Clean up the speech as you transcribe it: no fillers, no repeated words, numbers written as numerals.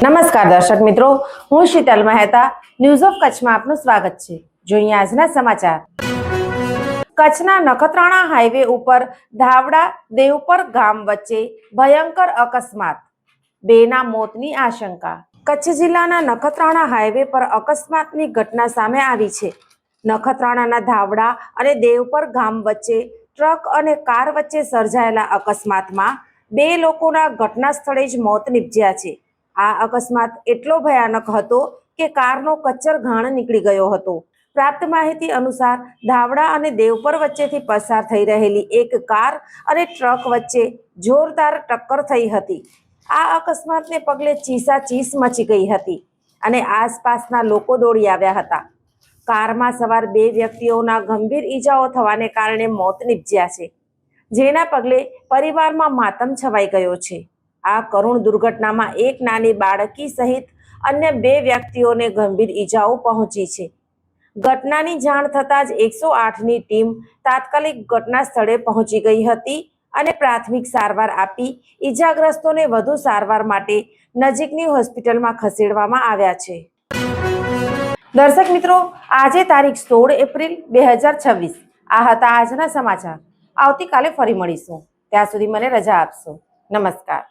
નમસ્કાર દર્શક મિત્રો, હું શીતલ મહેતા ન્યૂઝ ઓફ કચ્છમાં આપનું સ્વાગત છે। જોઈએ આજના સમાચાર। કચ્છના નખત્રાણા હાઈવે ઉપર ધાવડા દેવપર ગામ વચ્ચે ભયંકર અકસ્માત, બેના મોતની આશંકા। કચ્છ જિલ્લાના નખત્રાણા હાઈવે પર અકસ્માતની ઘટના સામે આવી છે। નખત્રાણાના ધાવડા અને દેવપર ગામ વચ્ચે ટ્રક અને કાર વચ્ચે સર્જાયેલા અકસ્માતમાં 2 લોકોના ઘટના સ્થળે જ મોત નીપજ્યા છે। આ અકસ્માત એટલો ભયાનક હતો કે કારનો કચ્ચર ઘાણ નીકળી ગયો હતો। પ્રાપ્ત માહિતી અનુસાર ધાવડા અને દેવપર વચ્ચેથી પસાર થઈ રહેલી એક કાર અને ટ્રક વચ્ચે જોરદાર ટક્કર થઈ હતી। આ અકસ્માતને પગલે ચીસાચીસ મચી ગઈ હતી અને આસપાસના લોકો દોડી આવ્યા હતા। કારમાં સવાર 2 વ્યક્તિઓના ગંભીર ઈજાઓ થવાને કારણે મોત નીપજ્યા છે, જેના પગલે પરિવારમાં માતમ છવાઈ ગયો છે। આ કરુણ દુર્ઘટનામાં એક નાની બાળકી સહિત અન્ય 2 વ્યક્તિઓને ગંભીર ઈજાઓ પહોંચી છે। ઘટનાની જાણ થતાં જ 108ની ટીમ તાત્કાલિક ઘટના સ્થળે પહોંચી ગઈ હતી અને પ્રાથમિક સારવાર આપી ઈજાગ્રસ્તોને વધુ સારવાર માટે નજીકની હોસ્પિટલમાં ખસેડવામાં આવ્યા છે। દર્શક મિત્રો, આજે તારીખ 16 એપ્રિલ 2026 આ હતા આજના સમાચાર। આવતીકાલે ફરી મળીશું, ત્યાં સુધી મને રજા આપશો। નમસ્કાર।